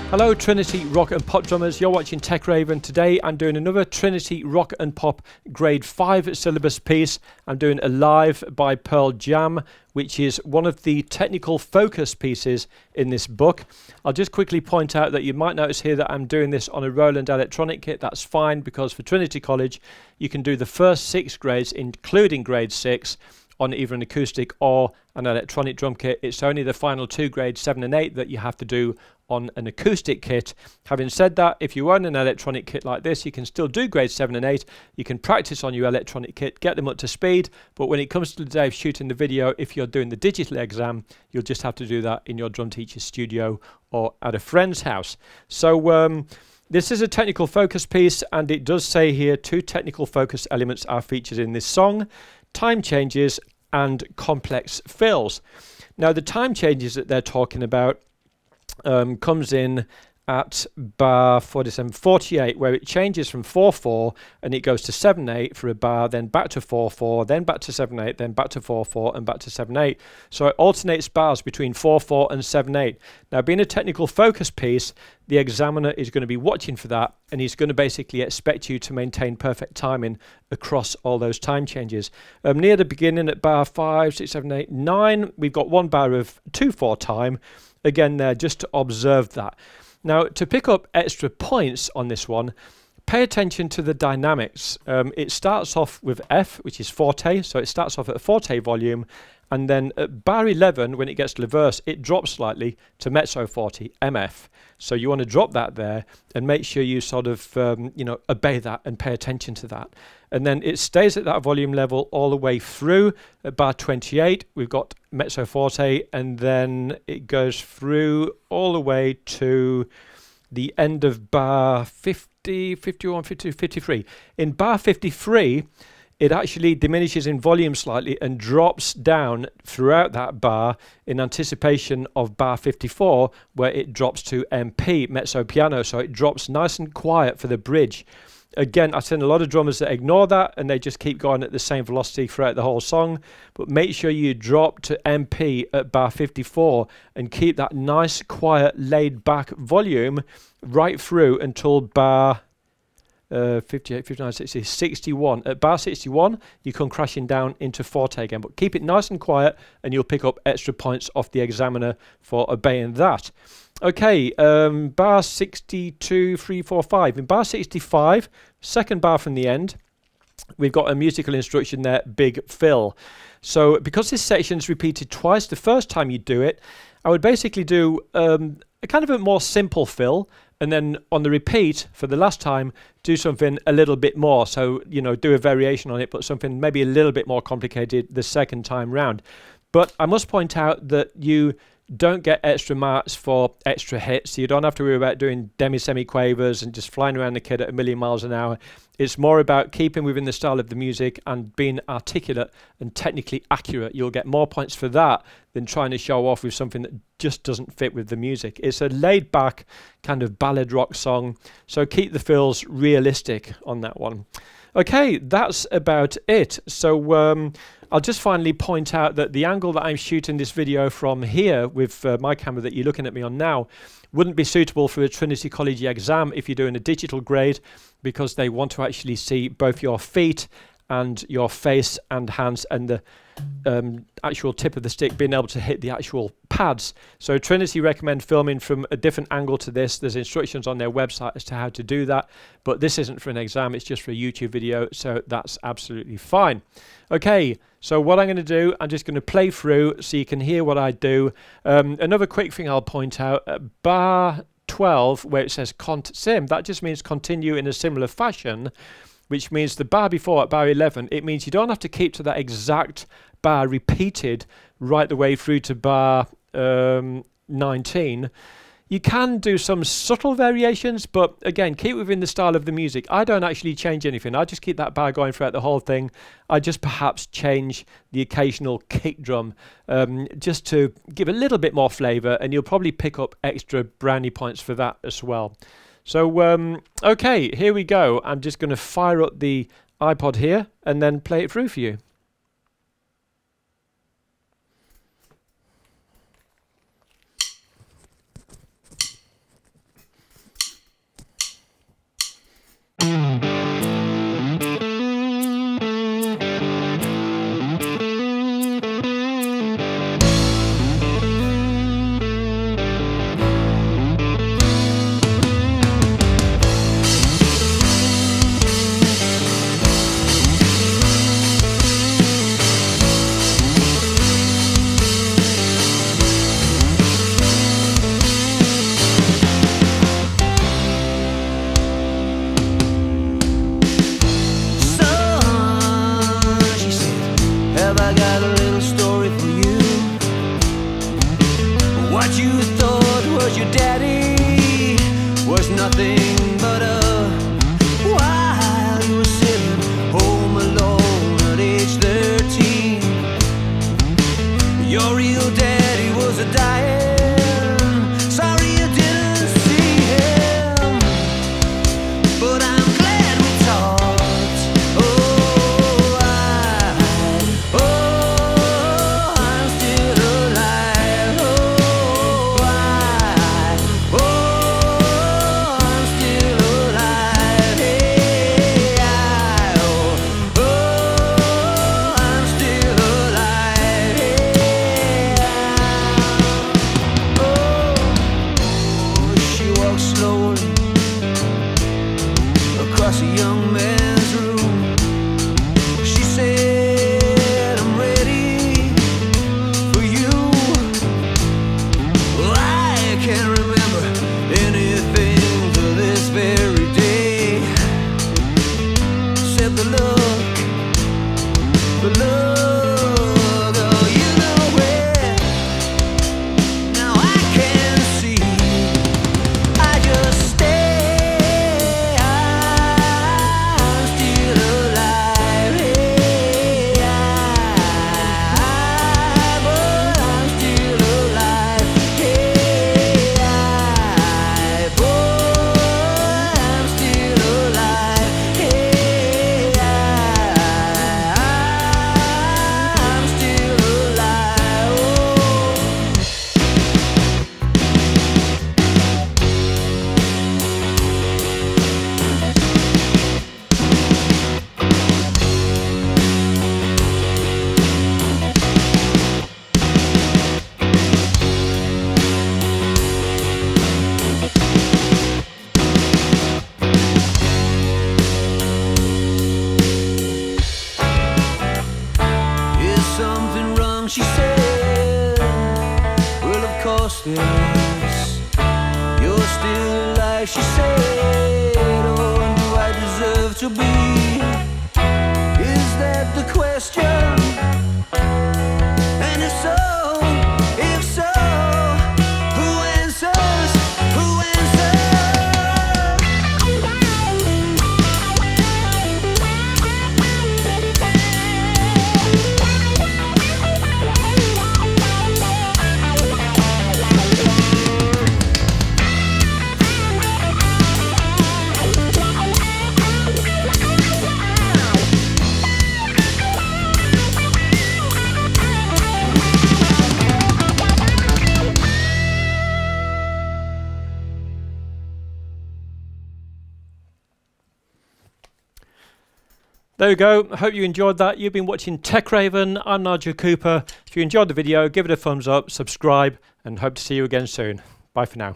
Hello Trinity Rock and Pop drummers, you're watching Tech Raven. Today I'm doing another Trinity Rock and Pop grade 5 syllabus piece. I'm doing a live by Pearl Jam, which is one of the technical focus pieces in this book. I'll just quickly point out that you might notice here that I'm doing this on a Roland electronic kit. That's fine because for Trinity College you can do the first 6 grades including grade 6 on either an acoustic or an electronic drum kit. It's only the final 2 grades 7 and 8 that you have to do on an acoustic kit. Having said that, if you own an electronic kit like this, you can still do grades 7 and 8. You can practice on your electronic kit, get them up to speed, but when it comes to the day of shooting the video, if you're doing the digital exam, you'll just have to do that in your drum teacher's studio or at a friend's house. So this is a technical focus piece, and it does say here 2 technical focus elements are featured in this song: time changes and complex fills. Now the time changes that they're talking about comes in at bar 48, where it changes from 4/4 and it goes to 7/8 for a bar, then back to 4/4, then back to 7/8, then back to 4/4 and back to 7/8. So it alternates bars between 4/4 and 7/8. Now, being a technical focus piece, the examiner is going to be watching for that, and he's going to basically expect you to maintain perfect timing across all those time changes. Near the beginning at bar 5, 6, 7, 8, 9, we've got 1 bar of 2/4 time. Again there, just to observe that. Now, to pick up extra points on this one, pay attention to the dynamics. It starts off with F, which is forte, so it starts off at a forte volume, and then at bar 11, when it gets to the verse, it drops slightly to mezzo forte, MF. So you want to drop that there and make sure you sort of obey that and pay attention to that. And then it stays at that volume level all the way through. At bar 28, we've got mezzo forte, and then it goes through all the way to the end of bar 50, 51, 52, 53. In bar 53, it actually diminishes in volume slightly and drops down throughout that bar in anticipation of bar 54, where it drops to MP, mezzo piano. So it drops nice and quiet for the bridge. Again, I've seen a lot of drummers that ignore that and they just keep going at the same velocity throughout the whole song. But make sure you drop to MP at bar 54 and keep that nice, quiet, laid back volume right through until bar 58, 59, 60, 61. At bar 61, you come crashing down into forte again. But keep it nice and quiet and you'll pick up extra points off the examiner for obeying that. Okay, bar 62, 3, 4, 5. In bar 65, second bar from the end, we've got a musical instruction there, big fill. So because this section is repeated twice, the first time you do it, I would basically do a kind of a more simple fill, and then on the repeat for the last time, do something a little bit more. So, do a variation on it, but something maybe a little bit more complicated the second time round. But I must point out that you don't get extra marks for extra hits. You don't have to worry about doing demi-semi-quavers and just flying around the kit at 1,000,000 miles an hour. It's more about keeping within the style of the music and being articulate and technically accurate. You'll get more points for that than trying to show off with something that just doesn't fit with the music. It's a laid-back kind of ballad rock song, so keep the fills realistic on that one. Okay, that's about it. So I'll just finally point out that the angle that I'm shooting this video from here with my camera that you're looking at me on now wouldn't be suitable for a Trinity College exam if you're doing a digital grade, because they want to actually see both your feet and your face and hands and the actual tip of the stick being able to hit the actual pads. So Trinity recommend filming from a different angle to this. There's instructions on their website as to how to do that, but this isn't for an exam, it's just for a YouTube video, so that's absolutely fine. Okay, so what I'm going to do, I'm just going to play through so you can hear what I do. Another quick thing I'll point out, at bar 12 where it says sim, that just means continue in a similar fashion, which means the bar before at bar 11, it means you don't have to keep to that exact bar repeated right the way through to bar 19. You can do some subtle variations, but again, keep within the style of the music. I don't actually change anything. I just keep that bar going throughout the whole thing. I just perhaps change the occasional kick drum just to give a little bit more flavor, and you'll probably pick up extra brownie points for that as well. So, okay, here we go. I'm just going to fire up the iPod here and then play it through for you. I got a little story for you. What you thought was your daddy was nothing but a while you were sitting home alone at age 13. Your real daddy was a dying. Sorry you didn't see him, but I'm glad we talked. I'm still alive. I'm still alive. Hey, I'm still alive. She walks slowly across a young man's room. She said, I'm ready for you. Well, I can't remember anything to this very day, except the look. Oh, you know where. Now I can see. I just stay. I'm still alive. Hey, but I'm still alive. Hey, boy, I'm still alive. Hey, I'm still alive. Oh. Is something wrong? She said. Well, of course there is. You're still alive, she said. Oh, and do I deserve to be? Is that the question? And if so, who answers? Who There we go. I hope you enjoyed that. You've been watching Tech Raven. I'm Nigel Cooper. If you enjoyed the video, give it a thumbs up, subscribe, and hope to see you again soon. Bye for now.